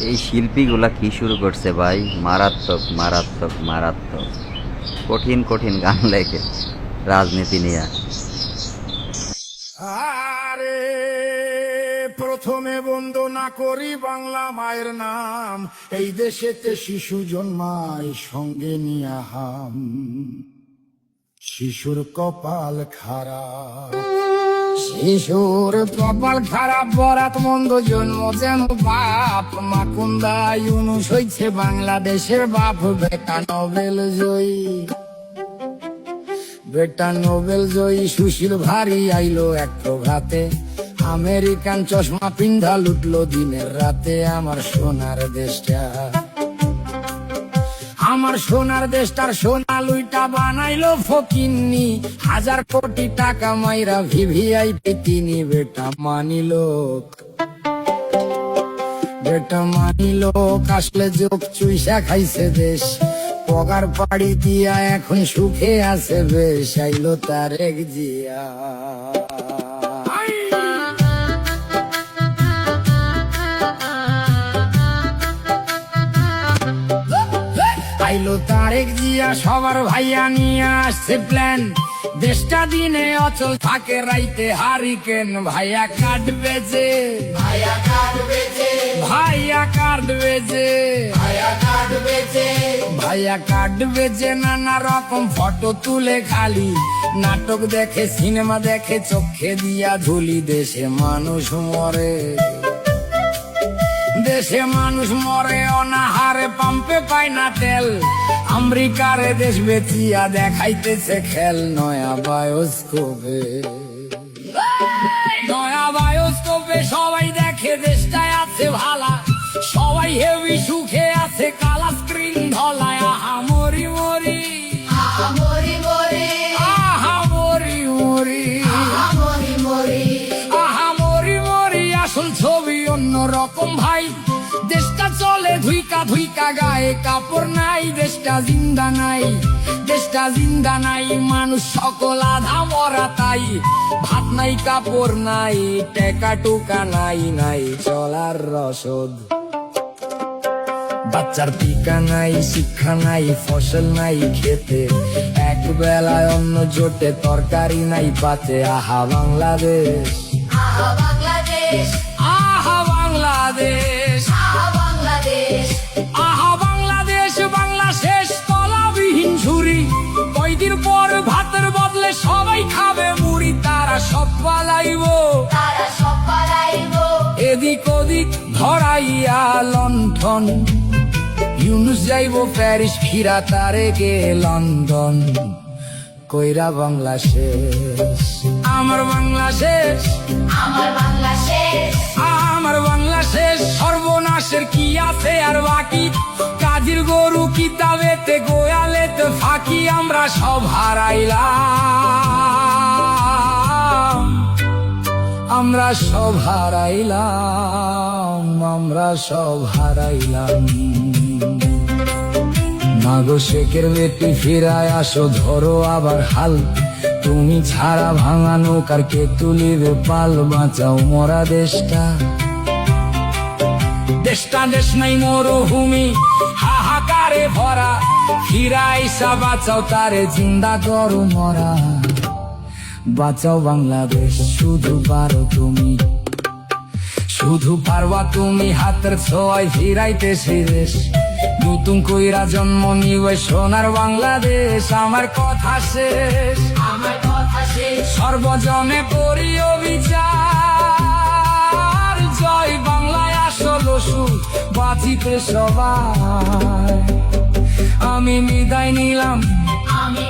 এই শিল্পীগুলা কি শুরু করছে ভাই, মারাত্মক মারাত্মক মারাত্মক কঠিন কঠিন গান লেখে রাজনীতি নিয়ে। আরে প্রথমে বন্দনা করি বাংলা মায়ের নাম, এই দেশেতে শিশু জন্মায় সঙ্গে নিয়ে হাম। শিশুর কপাল খারাপ, শিশুর কপাল খারাপ, বরাত মন্দ জন্ম যেন বাপ। মাকুন্দা ইউনুস হইছে বাংলাদেশের বাপ, বেটা নোবেল জয়ী, বেটা নোবেল জয়ী। সুশীল ভারী আইলো এক প্রভাতে, আমেরিকান চশমা পিন্ধা লুটলো দিনের রাতে। আমার সোনার দেশটা, আমার সোনার দেশটার সোনা লুইটা বানাইলো ফকিন্নি। 1000 কোটি টাকা মাইরা ভিভিআইপি তিনি। বেটা মানিলো, বেটা মানিলো, আসলে যোগ চুইসা খাইছে দেশ। পগার পাড়ি দিয়া এখন সুখে আছে বেশ। আইলো তারেক জিয়া, আইলো তারেক জিয়া, সবার ভাইয়া নিয়ে আসছে প্ল্যান। দেশটা দিনে অচল থাকে, রাইতে হারিকেন। ভাইয়া কাটবে যে, ভাইয়া কাটবে যে, ভাইয়া কাটবে যে, ভাইয়া কাটবে যে, ভাইয়া কাটবে যে। নানা রকম ফটো তুলে খালি, নাটক দেখে সিনেমা দেখে চোখে দিয়া ধুলি। দেশে মানুষ মরে, দেশে মানুষ মরে অনাহারে, পাম্পে পায় না তেল। আমেরিকারে দেশ বেচিয়া দেখাইতেছে খেল। নয়া বায়োস্কোপে, নয়া বায়োস্কোপে সবাই দেখে দেশটায় আছে ভালা। সবাই হেভি সুখে আছে, কালা স্ক্রিন ধলায়। আহা মরি মরি, আহা মরি মরি, আহা মরি মরি, আহা মরি মরি, আহা মরি মরি। আসল ছবি অন্য রকম ভাই, দেশটা চলে ধুইকা ধুইকা, গায়ে কাপড় নাই। দেশটা জিন্দা নাই, দেশটা জিন্দা নাই, মানুষ সকল আধা মরা তাই। ভাত নাই, কাপড় নাই, টেকা টুকা নাই, নাই চলার রসদ। বাচ্চার টিকা নাই, শিক্ষা নাই, ফসল নাই খেতে। এক বেলায় অন্ন জোটে, তরকারি নাই পাতে। আহা বাংলাদেশ, আহা বাংলাদেশ, আহা বাংলাদেশ, আহা বাংলাদেশ, আহা বাংলাদেশ। বাংলা শেষ তলাবিহীন ঝুরি, কয়দিন পর ভাতের বদলে সবাই খাবে মুড়ি। তারা সব পালাইবো, তারা সব পালাইবো। এদিক ওদিক ধরাইয়া লণ্ঠন। ইউনুস যাইবো প্যারিস, ফিরা তারেকে লন্ডন। কইরা বাংলা শেষ, আমার বাংলা শেষ, আমার বাংলা শেষ, আমার বাংলা শেষ। সর্বনাশের কি আছে আর বাকি, কাজের গরু কিতাবেতে, গোয়ালেতে ফাঁকি। আমরা সব হারাইলাম, আমরা সব হারাইলাম, আমরা সব হারাইলাম। মাগো শেখের বেটি ফিরায় আসো, ধরো আবার হাল। তুমি ছাড়া ভাঙা নৌকার কে তুলিবে পাল। বাঁচাও মরা দেশটা, দেশটা দেশ নাই মরুভূমি, হাহাকারে ভরা। ফিরাইসা বাঁচাও তারে, জিন্দা করো মরা। বাঁচাও বাংলাদেশ, শুধু পারো তুমি, শুধু পারবা তুমি। হাতের ছোঁয়ায় ফিরাইতে সেই দেশ, নতুন কইরা জন্ম নিবে সোনার বাংলাদেশ। আমার কথা শেষ, আমার কথা শেষ। সর্বজনে করি অবিচার। জয় বাংলায় আসল সুর, বাঁচিতে সবাই। আমি বিদায় নিলাম, আমি